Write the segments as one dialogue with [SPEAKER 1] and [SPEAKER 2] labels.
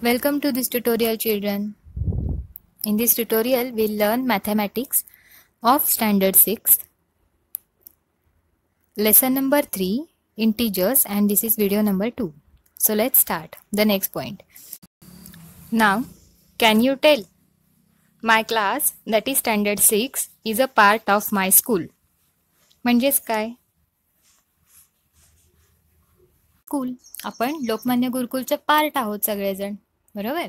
[SPEAKER 1] Welcome to this tutorial, children. In this tutorial, we'll learn mathematics of standard 6, lesson number 3, integers, and this is video number 2. So let's start the next point. Now, can you tell? My class, that is standard 6, is a part of my school. म्हणजेच काय? School. आपण Lokmanya गुरुकुलचे part आहोत सगळेजण, बरोबर?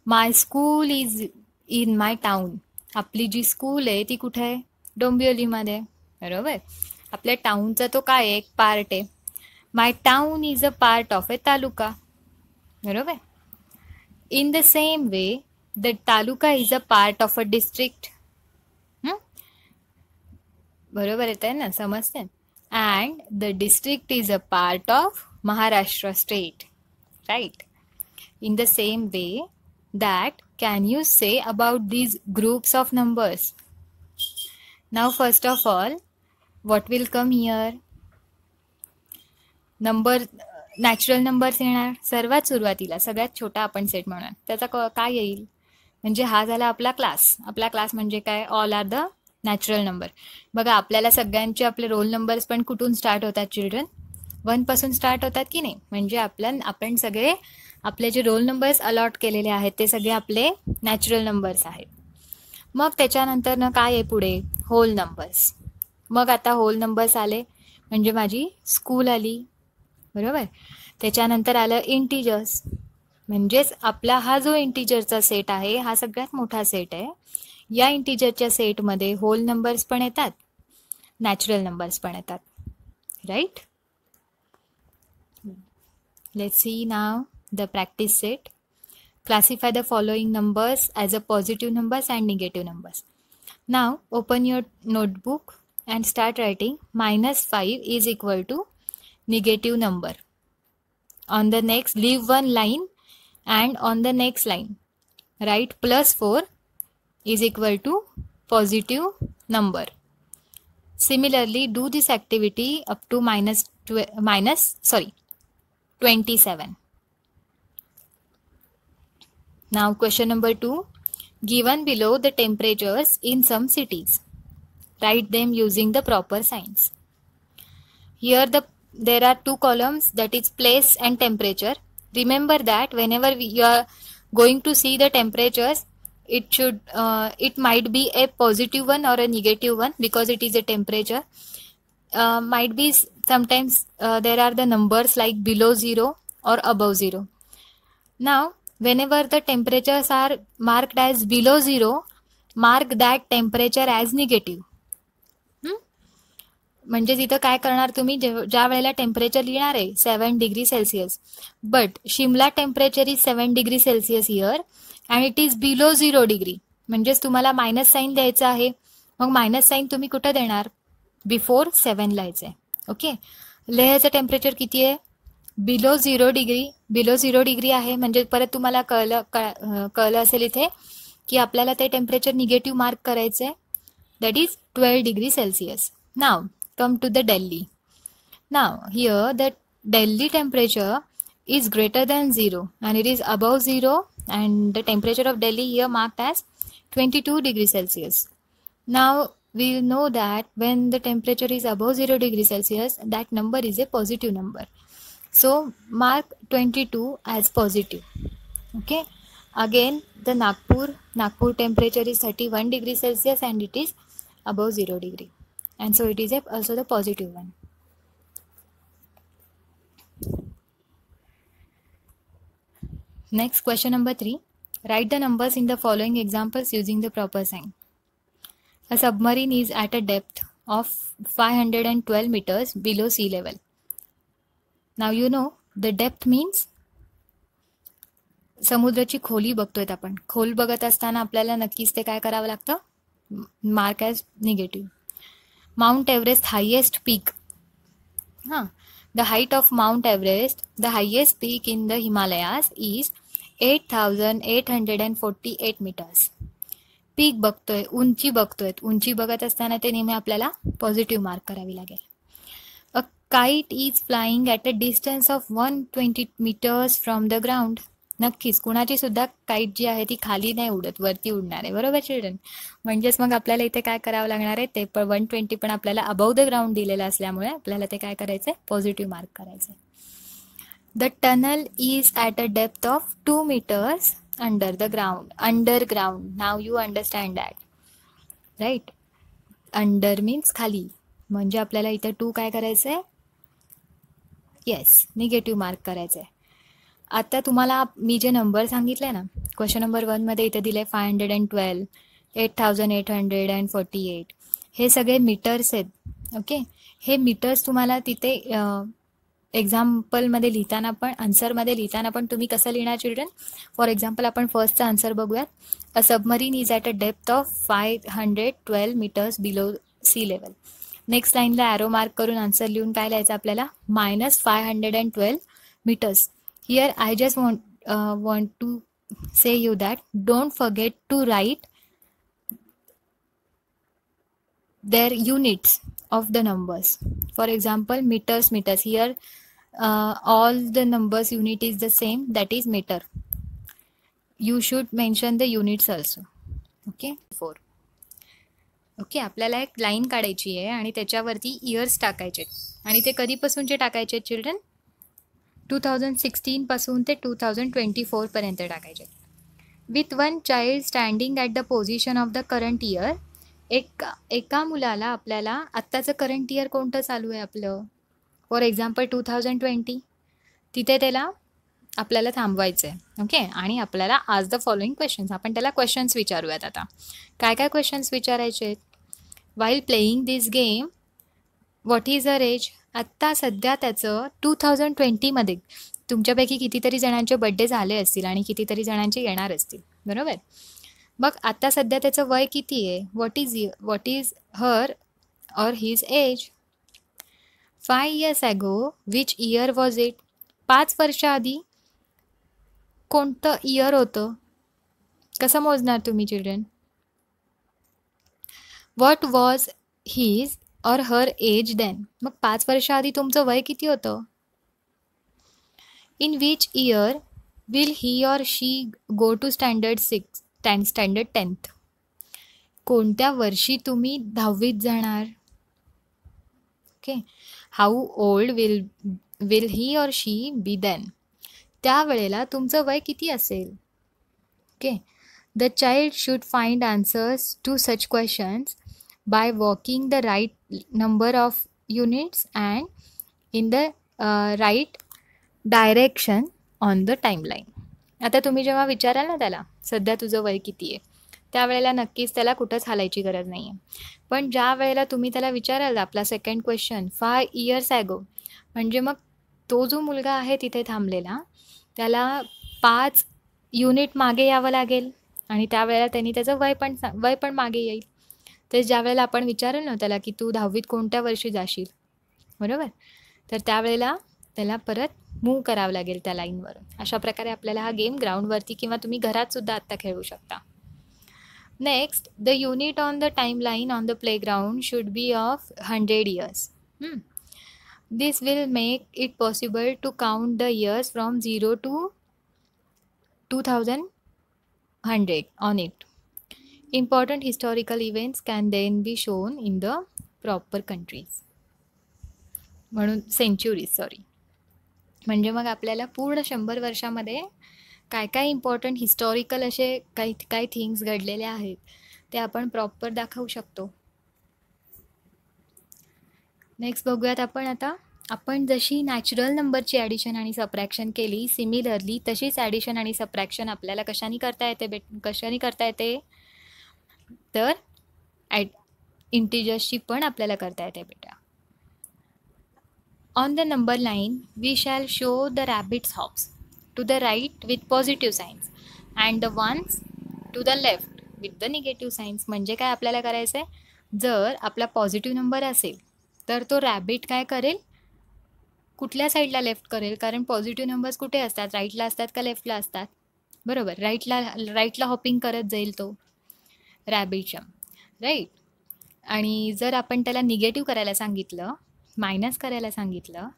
[SPEAKER 1] My school is in my town. आपली जी school आहे ती कुठे आहे? डोंबिवलीमध्ये, बरोबर? आपल्या टाउनचा तो काय एक पार्ट आहे. My town is a part of a taluka, बरोबर? In the same way the taluka is a part of a district. बरोबर येत आहे ना, समजते? And the district is a part of Maharashtra state, right? In the same way, that can you say about these groups of numbers? Now, first of all, what will come here? Number, natural numbers येणार सर्वात सुरुवातीला, सगळ्यात छोटा आपण set म्हणून. त्याचा काय येईल? म्हणजे हा झाला आपला क्लास. आपला क्लास म्हणजे काय? All are the natural number. बघा, आपल्याला सगळ्यांचे आपले रोल नंबर्स पण कुठून स्टार्ट होतात चिल्ड्रन? 1 पासून स्टार्ट होतात की नाही? म्हणजे आपण सगळे आपले जे रोल नंबर्स अलॉट केलेले आहेत ते सगळे आपले नॅचरल नंबर्स आहेत. मग त्याच्यानंतर ना काय आहे पुढे? Whole numbers. मग आता होल नंबर्स आले म्हणजे माझी स्कूल आली, बरोबर? त्याच्यानंतर आलं इंटिजर्स. म्हणजेच आपला हा जो इंटिजरचा सेट आहे हा सगळ्यात मोठा सेट आहे. या इंटिजरच्या सेटमध्ये होल नंबर्स पण येतात, नॅचरल नंबर्स पण येतात, right? Let's see now the practice set. Classify the following numbers as a positive numbers and negative numbers. Now open your notebook and start writing. -5 is equal to negative number. On the next, leave one line and on the next line write +4 is equal to positive number. Similarly, do this activity up to -27. Now question number 2. Given below the temperatures in some cities. Write them using the proper signs. Here there are 2 columns, that is place and temperature. Remember that whenever you are going to see the temperatures, it might be a positive one or a negative one because it is a temperature. Might be sometimes there are the numbers like below 0 or above 0. Now whenever the temperatures are marked as below 0, mark that temperature as negative. म्हणजे तिथं काय करणार तुम्ही? ज्या वेळेला temperature लिहिणार आहे 7 degree Celsius, but Shimla temperature is 7 degree Celsius here and it is below 0 degree. म्हणजेच तुम्हाला मायनस साईन द्यायचं आहे. मग मायनस साईन तुम्ही कुठं देणार? बिफोर 7 लिहायचं आहे. ओके, लेह्याचं टेम्परेचर किती आहे? Below 0 degree. बिलो 0 डिग्री आहे म्हणजे परत तुम्हाला कळलं असेल इथे की आपल्याला ते टेम्परेचर निगेटिव्ह मार्क करायचं आहे, that is 12 degree Celsius. Now come to the Delhi. Now here the Delhi temperature is greater than 0 and it is above 0 and the temperature of Delhi here marked as 22 degrees Celsius. Now we know that when the temperature is above 0 degrees Celsius, that number is a positive number. So mark 22 as positive. Okay. Again the Nagpur temperature is 31 degrees Celsius and it is above 0 degree. And so it is also the positive one. Next, question number 3. Write the numbers in the following examples using the proper sign. A submarine is at a depth of 512 meters below sea level. Now you know the depth means समुद्राची खोली बघतोय आपण. खोल बघत असताना आपल्याला नक्कीच ते काय करावं लागतं? Mark as negative. Mount Everest highest peak. The height of Mount Everest, the highest peak in the Himalayas, is 8,848 meters. पीक बघतोय, उंची बघतोय. उंची बघत असताना ते नेहमी आपल्याला पॉझिटिव्ह मार्क करावी लागेल. A kite is flying at a distance of 120 meters from the ground. नक्कीच कुणाची सुद्धा काईट जी आहे ती खाली नाही उडत, वरती उडणार आहे. बरोबर चिल्ड्रन? म्हणजेच मग आपल्याला इथे काय करावं लागणार आहे, ते पण 120 पण आपल्याला अबव द ग्राउंड दिलेलं असल्यामुळे आपल्याला ते काय करायचं आहे, पॉझिटिव्ह मार्क करायचं आहे. The tunnel is at a depth of 2 meters under the ground. Underground, now you understand that, right? Under means खाली, म्हणजे आपल्याला इथे 2 काय करायचं आहे, येस, निगेटिव्ह मार्क करायचं आहे. आता तुम्हाला मी जे नंबर सांगितले ना, क्वेश्चन नंबर 1मध्ये इथे दिले 512, 8848, हे सगळे मीटर्स आहेत. ओके, हे मीटर्स तुम्हाला तिथे एक्झाम्पलमध्ये लिहिताना पण, आन्सरमध्ये लिहिताना पण तुम्ही कसं लिहिणार चिल्ड्रन? फॉर एक्झाम्पल आपण फर्स्टचा आन्सर बघूयात. A submarine is at a depth of 512 meters below sea level. Next लाईनला ॲरो मार्क करून आन्सर लिहून काय लिहायचं आपल्याला, -512 meters. Here I just want to say you that don't forget to write their units of the numbers. For example, meters. Here all the numbers unit is the same, that is meter. You should mention the units also. Okay. 4. Okay, आपल्याला एक line काढायची आहे आणि त्याच्यावरती years टाकायचे आणि ते कधीपासूनचे टाकायचे चिल्ड्रन? 2016 पासून ते 2024 पर्यंत टाकायचे. With one child standing at the position of the current year. एका मुलाला आपल्याला आत्ताचं करंट इयर कोणतं चालू आहे आपलं, फॉर एक्झाम्पल 2020, तिथे त्याला आपल्याला थांबवायचं आहे. ओके, आणि आपल्याला आज द फॉलोइंग क्वेश्चन्स, आपण त्याला क्वेश्चन्स विचारूयात. आता काय काय क्वेश्चन्स विचारायचे आहेत? While playing this game what is year age. आत्ता सध्या त्याचं 2020मध्ये तुमच्यापैकी कितीतरी जणांचे बड्डे झाले असतील आणि कितीतरी जणांचे येणार असतील, बरोबर? मग आता सध्या त्याचं वय किती आहे? What is her or his age? 5 years ago which year was it. 5 वर्षाआधी कोणतं इयर होतं? कसं मोजणार तुम्ही चिल्ड्रन? व्हॉट वॉज हिज और हर एज देन. मग 5 वर्षाआधी तुमचं वय किती होतं? In which year will he or she go to standard 10th. कोणत्या वर्षी तुम्ही 10वीत जाणार? Okay, how old will he or she be then. त्यावेळेला तुमचं वय किती असेल? Okay, the child should find answers to such questions by walking the right number of units and in the right direction on the timeline. आता तुम्ही जेव्हा विचाराल ना त्याला सध्या तुझं वय किती आहे, त्यावेळेला नक्कीच त्याला कुठंच हालायची गरज नाही आहे. पण ज्या वेळेला तुम्ही त्याला विचाराल आपला सेकंड क्वेश्चन 5 years ago, म्हणजे मग तो जो मुलगा आहे तिथे थांबलेला त्याला 5 युनिट मागे यावं लागेल आणि त्यावेळेला त्यांनी त्याचं वय पण मागे येईल. तर ज्या वेळेला आपण विचारेल ना त्याला की तू 10वीत कोणत्या वर्षी जाशील, बरोबर, तर त्यावेळेला त्याला परत मूव्ह करावं लागेल त्या लाईनवरून. अशा प्रकारे आपल्याला हा गेम ग्राउंडवरती किंवा तुम्ही घरात सुद्धा आत्ता खेळू शकता. Next, the unit on the time line on the playground should be of 100 years. This will make it possible to count the years from 0 to 2100 on it. Important historical events can then be shown in the proper countries. म्हणून centuries, sorry. म्हणजे मग आपल्याला पूर्ण 100 वर्षामध्ये काय काय important historical असे काही थिंग्स घडलेले आहेत ते आपण प्रॉपर दाखवू शकतो. नेक्स्ट बघूयात आपण जशी नॅचरल नंबरची ॲडिशन आणि सबट्रॅक्शन केली, सिमिलरली तशीच ॲडिशन आणि सबट्रॅक्शन आपल्याला कशाने करता येते तर इंटिजर्सची पण आपल्याला करता येते बेटा. On the number line we shall show the rabbit's hops to the right with positive signs and the ones to the left with the negative signs. म्हणजे काय आपल्याला करायचं आहे, जर आपला पॉझिटिव्ह नंबर असेल तर तो रॅबिट काय करेल, कुठल्या साईडला लेफ्ट करेल, कारण पॉझिटिव्ह नंबर्स कुठे असतात, राईटला असतात का लेफ्टला असतात, बरोबर, राईटला हॉपिंग करत जाईल तो रॅबिटच्या, राईट. आणि जर आपण त्याला निगेटिव्ह करायला सांगितलं, मायनस करायला सांगितलं,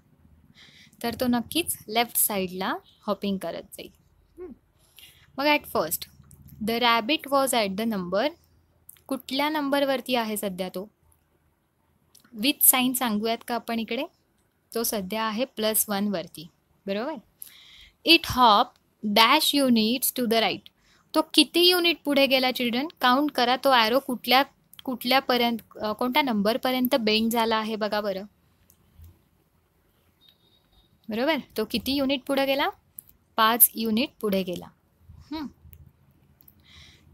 [SPEAKER 1] तर तो नक्कीच लेफ्ट साईडला हॉपिंग करत जाईल. मग at first the rabbit was at the number, कुठल्या नंबरवरती आहे सध्या तो? विथ साईन सांगूयात का आपण इकडे? तो सध्या आहे +1 वरती, बरोबर. It hop dash units to the right, तो किती युनिट पुढे गेला चिल्ड्रन? काउंट करा. तो ॲरो कुठल्यापर्यंत, कोणत्या नंबरपर्यंत बेंड झाला आहे बघा बरं. बरोबर, तो किती युनिट पुढे गेला? 5 युनिट पुढे गेला.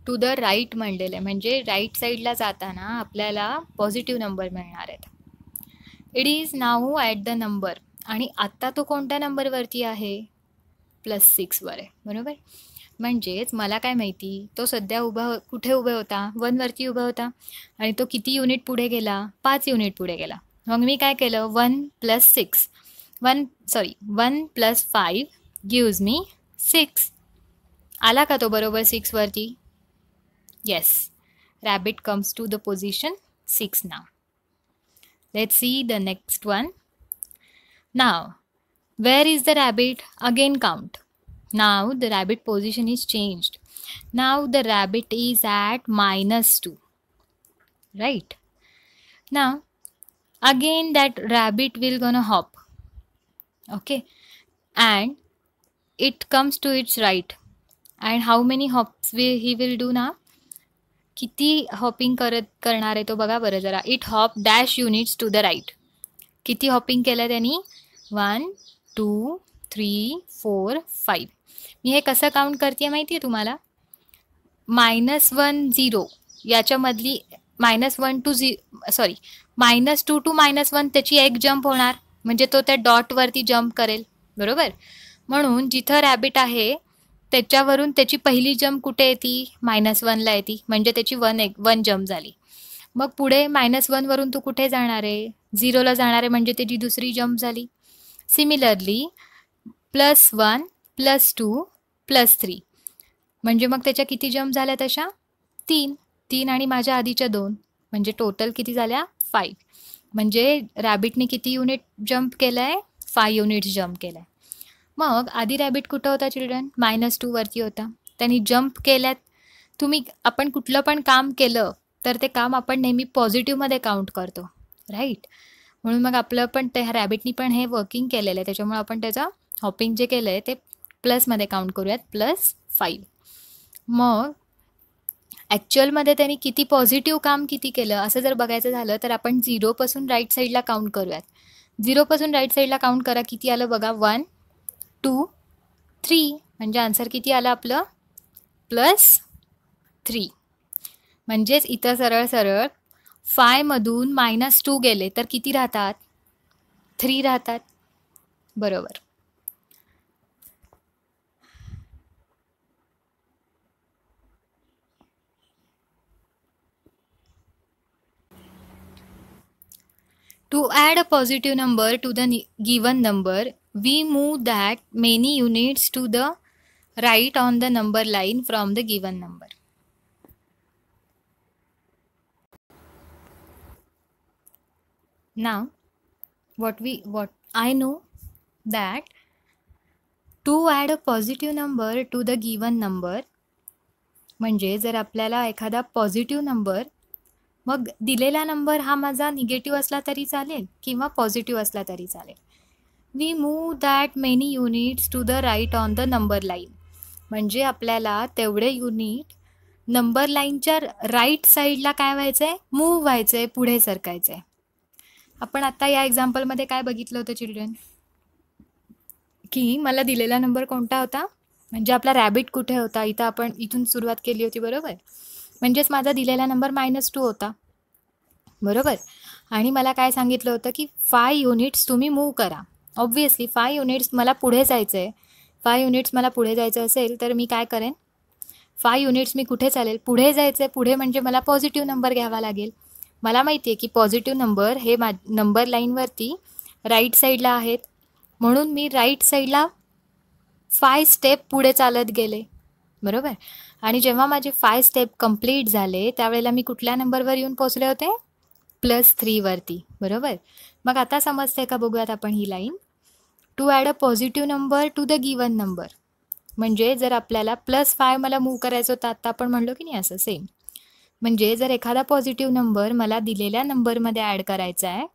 [SPEAKER 1] टू द राईट म्हणलेलं आहे, म्हणजे राईट साईडला जाताना आपल्याला पॉझिटिव्ह नंबर मिळणार आहेत. It is now at the number, आणि आत्ता तो कोणत्या नंबरवरती आहे? +6 वर आहे, बरोबर. म्हणजेच मला काय माहिती, तो सध्या कुठे उभा होता? 1 वरती उभा होता, आणि तो किती युनिट पुढे गेला? 5 युनिट पुढे गेला. मग मी काय केलं? 1 + 5 गिव्ज मी 6. आला का तो बरोबर 6 वरती? Yes, rabbit comes to the position 6 now. Let's see the next one. Now where is the rabbit? Again count. Now the rabbit position is changed. Now the rabbit is at -2, right? Now again that rabbit will gonna hop, okay, and it comes to its right. And how many hops he will do now? किती hopping करणार आहे तो बघा बरं जरा. It hop dash units to the right. किती hopping केलं त्यांनी? 1 2 3 4 5. मी हे कसं काउंट करते माहिती आहे तुम्हाला? -1 0 याच्यामधली -2 टू -1 त्याची एक जंप होणार, म्हणजे तो त्या डॉटवरती जंप करेल, बरोबर. म्हणून जिथं रॅबिट आहे त्याच्यावरून त्याची पहिली जंप कुठे येते? -1ला येते, म्हणजे त्याची 1 जंप झाली. मग पुढे -1 वरून तू कुठे जाणार आहे? 0ला जाणार आहे, म्हणजे त्याची दुसरी जंप झाली. सिमिलरली +1 +2 +3, म्हणजे मग त्याच्या किती जंप झाल्या तशा? 3 आणि माझ्या आधीच्या 2, म्हणजे टोटल किती झाल्या? 5. म्हणजे रॅबिटने किती युनिट जंप केलं आहे? 5 युनिट्स जंप केलं आहे. मग आधी रॅबिट कुठं होता चिल्ड्रन? -2 वरती होता. त्यांनी जंप केल्यात. आपण कुठलं पण काम केलं तर ते काम आपण नेहमी पॉझिटिव्हमध्ये काउंट करतो, राईट. म्हणून मग आपलं पण त्या रॅबिटनी पण हे वर्किंग केलेलं आहे, त्याच्यामुळे आपण त्याचं हॉपिंग जे केलं आहे ते प्लसमध्ये काउंट करूयात, +5. मग ॲक्च्युअलमध्ये त्यांनी किती पॉझिटिव्ह काम किती केलं असं जर बघायचं झालं तर आपण 0पासून राईट साईडला काउंट करूयात. 0पासून राईट साईडला काउंट करा. किती आलं बघा? 1 2 3, म्हणजे आन्सर किती आलं आपलं? +3. म्हणजेच इथं सरळ 5 मधून -2 गेले तर किती राहतात? 3 राहतात, बरोबर. To add a positive number to the given number, we move that many units to the right on the number line from the given number. Now, what I know that to add a positive number to the given number, म्हणजे जर आपल्याला एखादा positive number, मग दिलेला number हा माझा negative असला तरी चालेल किंवा पॉझिटिव्ह असला तरी चालेल. We move that many units to the right on the number line, म्हणजे आपल्याला तेवढे युनिट नंबर लाईनच्या राईट साईडला काय व्हायचं आहे? मूव्ह व्हायचं आहे, पुढे सरकायचं आहे. आपण आत्ता या एक्झाम्पलमध्ये काय बघितलं होतं चिल्ड्रन? की मला दिलेला नंबर कोणता होता? म्हणजे आपला रॅबिट कुठे होता? इथं आपण इथून सुरुवात केली होती, बरोबर. म्हणजेच माझा दिलेला नंबर -2 होता, बरोबर. आणि मला काय सांगितलं होतं की 5 युनिट्स तुम्ही मूव्ह करा. ऑब्व्हियसली 5 युनिट्स मला पुढे जायचं आहे. 5 युनिट्स मला पुढे जायचं असेल तर मी काय करेन? 5 युनिट्स मी कुठे चालेल? पुढे जायचं आहे. पुढे म्हणजे मला पॉझिटिव्ह नंबर घ्यावा लागेल. मला माहिती आहे की पॉझिटिव्ह नंबर हे नंबर लाईनवरती राईट साईडला आहेत, म्हणून मी राईट साईडला 5 स्टेप पुढे चालत गेले, बरोबर. आणि जेव्हा माझे 5 स्टेप कंप्लीट झाले त्यावेळेला मी कुठल्या नंबरवर येऊन पोचले होते? +3 वरती, बरोबर. मग आता समजते का? बघूयात आपण ही line. To add a positive number to the given number, म्हणजे जर आपल्याला +5 मला मूव्ह करायचं होतं, आता आपण म्हणलो की नाही असं सेम. म्हणजे जर एखादा पॉझिटिव्ह नंबर मला दिलेल्या नंबरमध्ये ॲड करायचा आहे,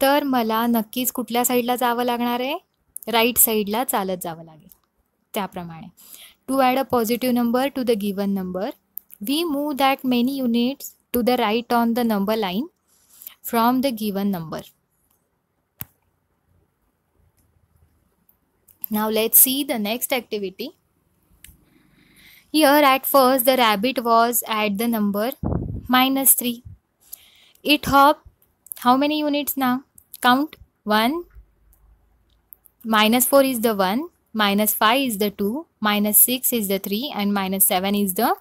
[SPEAKER 1] तर मला नक्कीच कुठल्या साईडला जावं लागणार आहे, राईट साईडला चालत जावं लागेल. त्याप्रमाणे to add a positive number to the given number, we move that many units to the right on the number line from the given number. Now let's see the next activity. Here at first the rabbit was at the number -3. It hopped how many units now? Count. 1, -4 is the 1, -5 is the 2, -6 is the 3 and -7 is the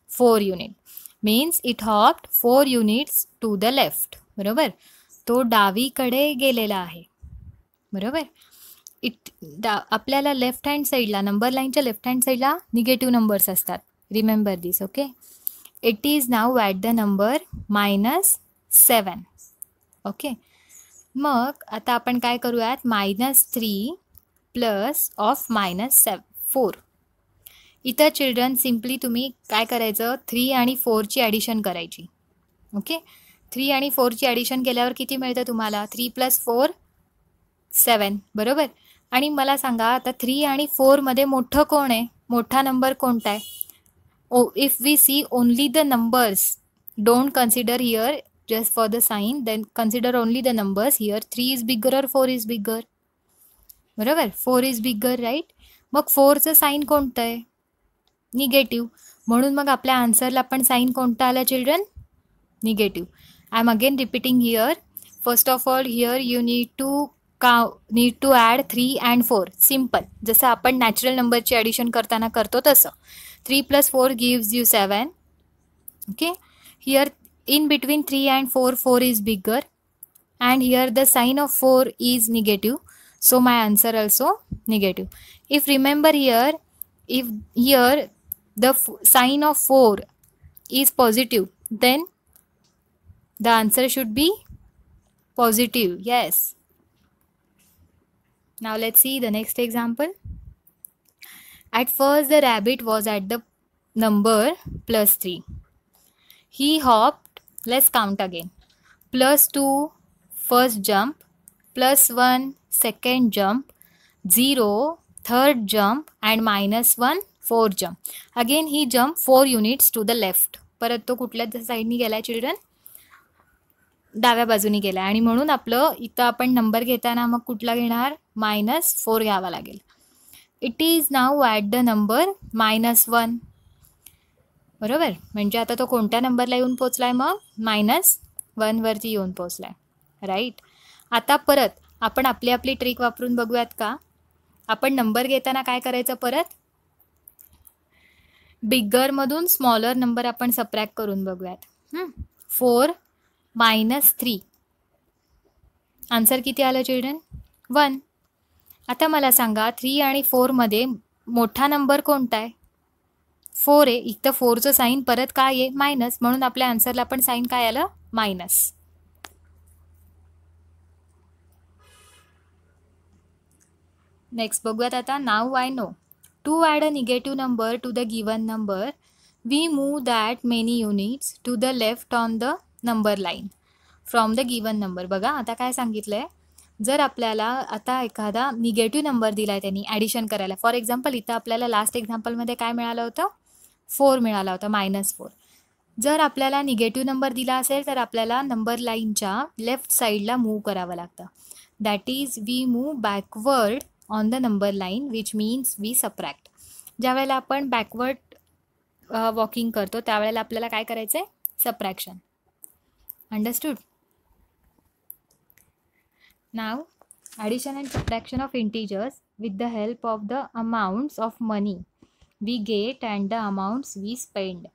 [SPEAKER 1] 4 unit. Means it hopped 4 units to the left. बरोबर. तो डावीकडे गेलेला आहे. बरोबर. आपल्याला left hand साईडला number लाईनच्या left hand साईडला निगेटिव्ह नंबर्स असतात. Remember this. Okay. It is now at the number -7. Okay. मग आता आपण काय करूयात, -3 प्लस ऑफ -4. इथं चिल्ड्रन सिम्पली तुम्ही काय करायचं, 3 आणि 4ची ॲडिशन करायची. ओके. 3 आणि 4ची ॲडिशन केल्यावर किती मिळतं तुम्हाला? 3 + 4 7. बरोबर. आणि मला सांगा आता 3 आणि 4मध्ये मोठं कोण आहे, मोठा नंबर कोणता आहे? If we see only the numbers, don't consider here just for the sign, then consider only the numbers. Here 3 is bigger or 4 is bigger. बरोबर. 4 इज बिगर, राईट. मग 4चं साईन कोणतं आहे? निगेटिव्ह. म्हणून मग आपल्या आन्सरला पण साईन कोणता आला children? Negative. I am again repeating here. First of all here you need to add 3 and 4. Simple, जसं आपण नॅचरल नंबरची ॲडिशन करताना करतो तसं. 3 + 4 gives you 7. Okay. Here in between 3 and 4 is bigger, and here the sign of 4 is negative, so my answer also negative. If remember here, if here the sign of 4 is positive, then the answer should be positive. Yes. Now let's see the next example. At first the rabbit was at the number +3. He hopped, let's count again, +2 first jump, +1 second jump, 0 third jump, and -1 fourth jump. Again he jumped 4 units to the left. परत तो कुठल्या साईडनी गेलाय children? डाव्या बाजूनी गेलाय. आणि म्हणून आपलं इथं आपण नंबर घेताना मग कुठला घेणार? -4 घ्यावा लागेल. It is now at the number -1. बरोबर. म्हणजे आता तो कोणत्या नंबरला येऊन पोचलाय? मग -1 वरती येऊन पोचलाय. राईट. आता परत आपण आपली ट्रिक वापरून बघूयात का? आपण नंबर घेताना काय करायचं, परत बिगरमधून स्मॉलर नंबर आपण सबट्रॅक्ट करून बघूयात. 4 - 3. आन्सर किती आलं चिल्ड्रन? 1. आता मला सांगा 3 आणि 4मध्ये मोठा नंबर कोणता आहे? 4 आहे. इथं 4चं साईन परत काय आहे? मायनस. म्हणून आपल्या आन्सरला पण साईन काय आलं? मायनस. नेक्स्ट बघूयात आता. Now I know to add a negative number to the given number, we move that many units to the left on the number line from the given number. बघा आता काय सांगितलं आहे, जर आपल्याला आता एखादा निगेटिव्ह नंबर दिला आहे त्यांनी ॲडिशन करायला. फॉर एक्झाम्पल इथं आपल्याला लास्ट एक्झाम्पलमध्ये काय मिळालं होतं? 4 मिळाला होता, -4. जर आपल्याला निगेटिव्ह नंबर दिला असेल तर आपल्याला नंबर लाईनच्या लेफ्ट साईडला मूव्ह करावं लागतं. That is we move backward on the number line, which means we subtract. ज्या वेळेला आपण बॅकवर्ड वॉकिंग करतो त्यावेळेला आपल्याला काय करायचं आहे? Subtraction. Understood? Now addition and subtraction of integers with the help of the amounts of money we get and the amounts we spend.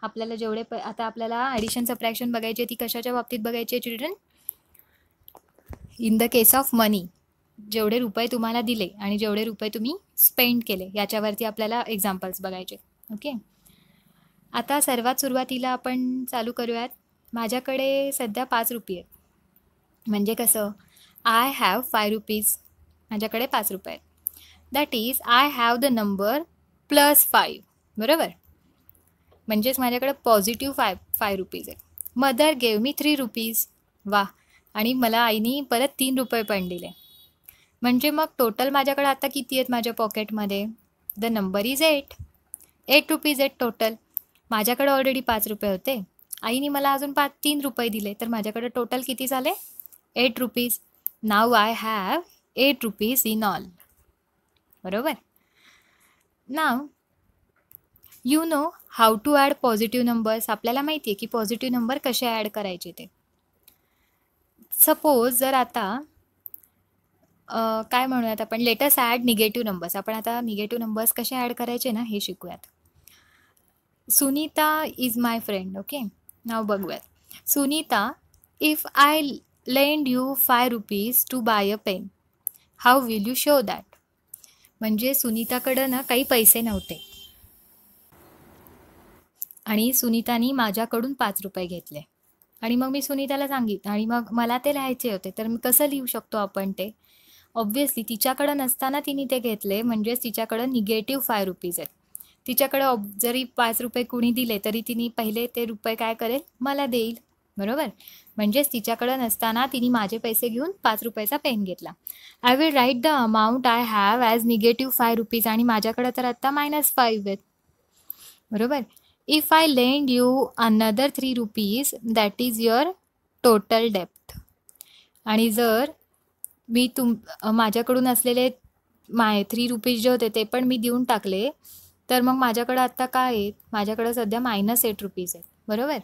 [SPEAKER 1] आपल्याला जेवढे आता आपल्याला ॲडिशन सबट्रॅक्शन बघायची आहे ती कशाच्या बाबतीत बघायची आहे children? In the case of money. जेवढे रुपये तुम्हाला दिले आणि जेवढे रुपये तुम्ही स्पेंड केले याच्यावरती आपल्याला एक्झाम्पल्स बघायचे. ओके. आता सर्वात सुरुवातीला आपण चालू करूयात. माझ्याकडे सध्या 5 रुपये आहेत. म्हणजे कसं? I have 5 rupees. माझ्याकडे 5 रुपये आहेत. That is I have the number +5. बरोबर, म्हणजेच माझ्याकडे पॉझिटिव्ह 5 रुपीज आहे. Mother gave me 3 rupees. वा, आणि मला आईनी परत 3 रुपये पण दिले. म्हणजे मग टोटल माझ्याकडे आता किती आहेत माझ्या पॉकेटमध्ये? द नंबर इज 8 रुपीज आहेत टोटल. माझ्याकडे ऑलरेडी 5 रुपये होते, आईने मला अजून 3 रुपये दिले, तर माझ्याकडे टोटल किती झाले? 8 rupees. Now I have 8 rupees in all. बरोबर. Now you know how to add positive numbers. आपल्याला माहिती आहे की पॉझिटिव्ह नंबर कसे ॲड करायचे ते. सपोज जर आता काय म्हणूयात आपण, लेटस ॲड निगेटिव्ह नंबर्स. आपण आता निगेटिव्ह नंबर्स कसे ॲड करायचे ना हे शिकूयात. Sunita is my friend. Okay, now बघूयात. Sunita, if I lend you 5 rupees to buy a pen, how will you show that. म्हणजे सुनीताकडं ना काही पैसे नव्हते आणि सुनीतानी माझ्याकडून 5 रुपये घेतले आणि मग मी सुनीताला सांगितलं आणि मग मला ते लिहायचे होते. तर मी कसं लिहू शकतो आपण ते? ऑब्व्हियसली तिच्याकडं नसताना तिने ते घेतले, म्हणजेच तिच्याकडं निगेटिव्ह 5 रुपीज आहेत. तिच्याकडं जरी 5 रुपये कुणी दिले तरी तिने पहिले ते रुपये काय करेल? मला देईल. बरोबर, म्हणजेच तिच्याकडं नसताना तिने माझे पैसे घेऊन 5 रुपयाचा पेन घेतला. I will write the amount I have as negative 5 rupees. आणि माझ्याकडं तर आत्ता -5 आहेत. बरोबर. If I lend you another 3 rupees that is your total depth. आणि जर मी माझ्याकडून असलेले 3 रुपीज जे होते ते पण मी देऊन टाकले, तर मग माझ्याकडं आत्ता काय आहेत? माझ्याकडं सध्या -8 रुपीज आहेत. बरोबर.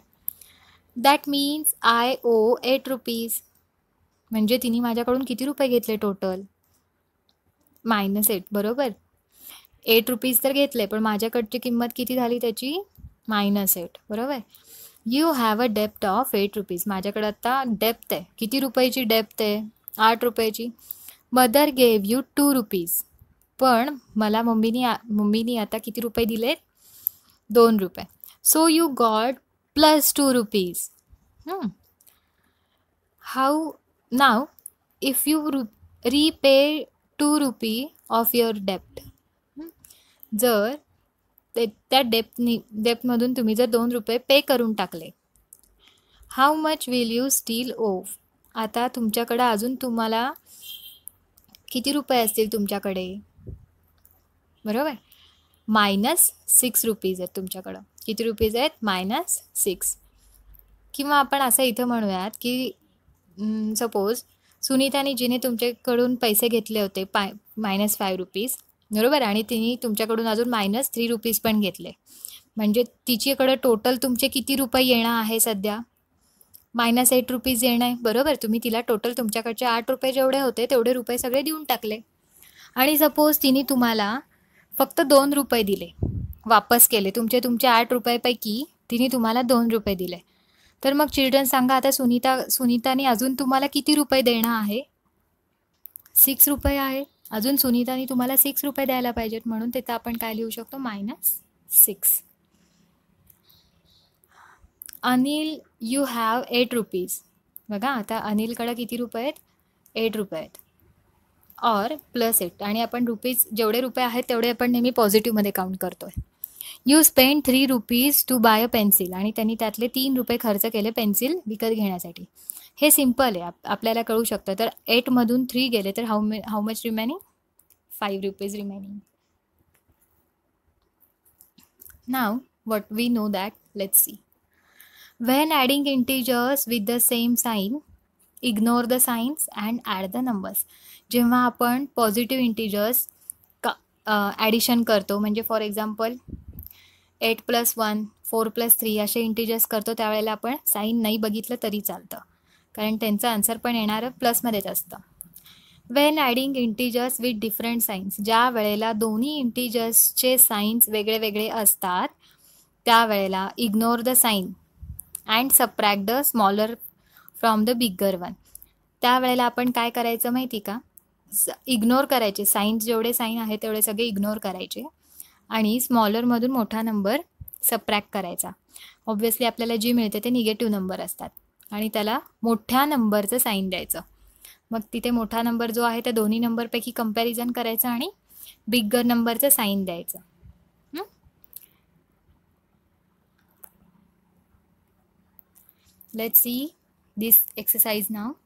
[SPEAKER 1] That means I owe 8 rupees. म्हणजे तिने माझ्याकडून किती रुपये घेतले टोटल? -8. बरोबर, 8 रुपीज तर घेतले, पण माझ्याकडची किंमत किती झाली त्याची? -8. बरोबर. यू हॅव अ डेप्ट ऑफ 8 रुपीज. माझ्याकडे आता डेप्थ आहे. किती रुपयाची डेप्थ आहे? 8 रुपयाची. Mother gave you 2 rupees. पण मला मम्मीनी आता किती रुपये दिलेत? 2 रुपये. So you got +2 rupees. How now if you repay 2 rupee of your डेप्ट. जर त्या डेप्थमधून तुम्ही जर 2 रुपये पे करून टाकले, how much will you steel of. आता तुमच्याकडे अजून तुम्हाला किती रुपये असतील तुमच्याकडे? बरोबर, -6 रुपीज आहेत तुमच्याकडं. किती रुपीज आहेत? -6. किंवा आपण असं इथं म्हणूयात की सपोज सुनीताने जिने तुमच्याकडून पैसे घेतले होते -5 रुपीज. बरोबर, आणि तिने तुमच्याकडून अजून -3 रुपीज पण घेतले, म्हणजे तिच्याकडं टोटल तुमचे किती रुपये येणं आहे सध्या? -8 रुपीज येणं आहे. बरोबर, तुम्ही तिला टोटल तुमच्याकडचे 8 रुपये जेवढे होते तेवढे रुपये सगळे देऊन टाकले. आणि सपोज तिने तुम्हाला फक्त 2 रुपये दिले, वापस केले. तुमचे 8 रुपयापैकी तिने तुम्हाला 2 रुपये दिले. तर मग चिल्ड्रन सांगा आता सुनीताने अजून तुम्हाला किती रुपये देणं आहे? 6 रुपये आहे. अजून सुनीताने तुम्हाला 6 रुपये द्यायला पाहिजेत, म्हणून तिथं आपण काय लिहू शकतो? -6. Anil you have 8 rupees. बघा आता अनिलकडे किती रुपये आहेत? 8 रुपये आहेत. और +8. आणि आपण रुपीज जेवढे रुपये आहेत तेवढे आपण नेहमी पॉझिटिव्हमध्ये काउंट करतोय. You spend 3 rupees to buy a pencil. आणि त्यांनी त्यातले 3 रुपये खर्च केले पेन्सिल विकत घेण्यासाठी. हे सिम्पल आहे, आपल्याला कळू शकतं. तर 8मधून 3 गेले तर how much remaining? 5 rupees remaining. Now what we know that, let's see. When adding integers with the same sign, ignore the signs and add the numbers. जेव्हा आपण पॉझिटिव्ह इंटिजर्स ॲडिशन करतो, म्हणजे फॉर एक्झाम्पल 8 + 1, 4 + 3 असे integers करतो, त्यावेळेला आपण sine नाही बघितलं तरी चालतं, कारण त्यांचं आन्सर पण येणारं प्लसमध्येच असतं. When adding integers with different signs. ज्या वेळेला दोन्ही इंटिजर्सचे साईन्स वेगळे वेगळे असतात त्यावेळेला ignore the sign and subtract the smaller from the bigger one. त्यावेळेला आपण काय करायचं माहिती का? इग्नोर करायचे. साईन्स जेवढे साईन आहेत तेवढे सगळे इग्नोर करायचे आणि स्मॉलरमधून मोठा नंबर सबट्रॅक्ट करायचा. ऑब्व्हियसली आपल्याला जी मिळते ते निगेटिव्ह नंबर असतात आणि त्याला मोठ्या नंबरचं साईन द्यायचं. मग तिथे मोठा नंबर जो आहे त्या दोन्ही नंबरपैकी कंपॅरिझन करायचं आणि बिगर नंबरचं साईन द्यायचं. Let's see this exercise now.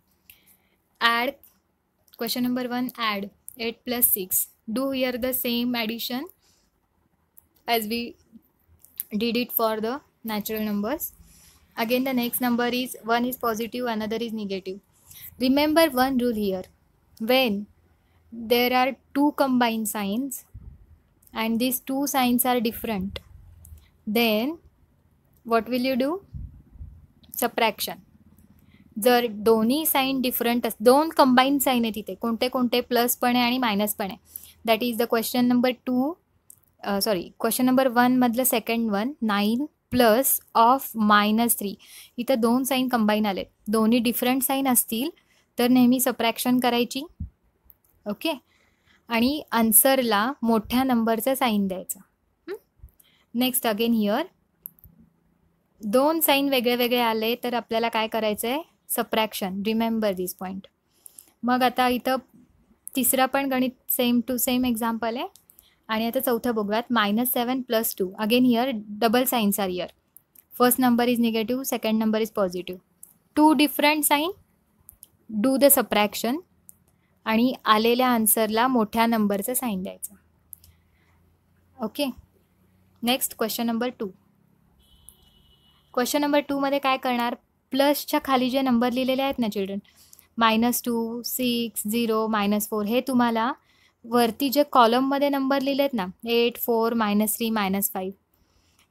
[SPEAKER 1] Add, question number 1, add 8 plus 6. Do here the same addition as we did it for the natural numbers. Again the next number is, one is positive, another is negative. Remember one rule here. When there are two combined signs and these two signs are different, then what will you do? Subtraction. जर दोन्ही sine different दोन combine sine आहे तिथे, कोणते कोणते, plus पण आहे आणि मायनस पण आहे. That is the question number 2, question number 1 मधलं सेकंड वन, 9 प्लस ऑफ -3. इथं दोन साईन कंबाईन आले, दोन्ही डिफरंट साईन असतील तर नेहमी सबट्रॅक्शन करायची. ओके, आणि आन्सरला मोठ्या नंबरचं साईन द्यायचं. नेक्स्ट अगेन हिअर दोन साईन वेगळे वेगळे आले तर आपल्याला काय करायचं आहे? सबट्रॅक्शन. रिमेंबर दिस पॉईंट. मग आता इथं तिसरा पण गणित सेम टू सेम एक्झाम्पल आहे आणि आता चौथं बघूयात. -7 + 2. Again here double signs are here. First number is negative, second number is positive. Two different sign, do the subtraction आणि आलेल्या आन्सरला मोठ्या नंबरचं साईन द्यायचं. Okay, next question number 2. Question number 2 मध्ये काय करणार? प्लसच्या खाली जे नंबर लिहिलेले आहेत ना चिल्ड्रन, -2, 6, 0, -4, हे तुम्हाला वरती जे कॉलममध्ये नंबर लिहिले आहेत ना, 8, 4, -3, -5,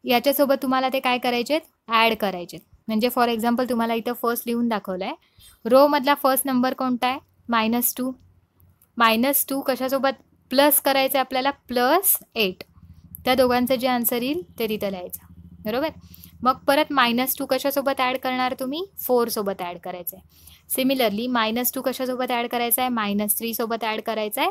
[SPEAKER 1] याच्यासोबत तुम्हाला ते काय करायचे? ॲड करायचे. म्हणजे फॉर एक्झाम्पल तुम्हाला इथं फर्स्ट लिहून दाखवलं आहे. रोमधला फर्स्ट नंबर कोणता आहे? -2. -2 कशासोबत प्लस करायचं आहे आपल्याला? +8. त्या दोघांचं जे आन्सर येईल ते तिथं लिहायचं. बरोबर. मग परत -2 कशासोबत ॲड करणार तुम्ही? 4 सोबत ॲड करायचं आहे. सिमिलरली -2 कशासोबत ॲड करायचं आहे? -3 सोबत ॲड करायचं आहे.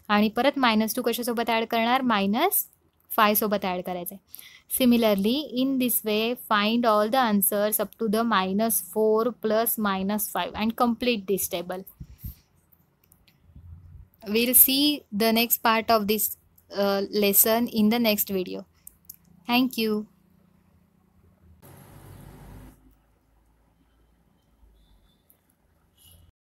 [SPEAKER 1] आणि परत -2 कशासोबत ॲड करणार? -5 सोबत ॲड करायचं आहे. Similarly in this way find all the answers up to the -4 + -5 and complete this table. We'll see the next part of this lesson in the next video. Thank you.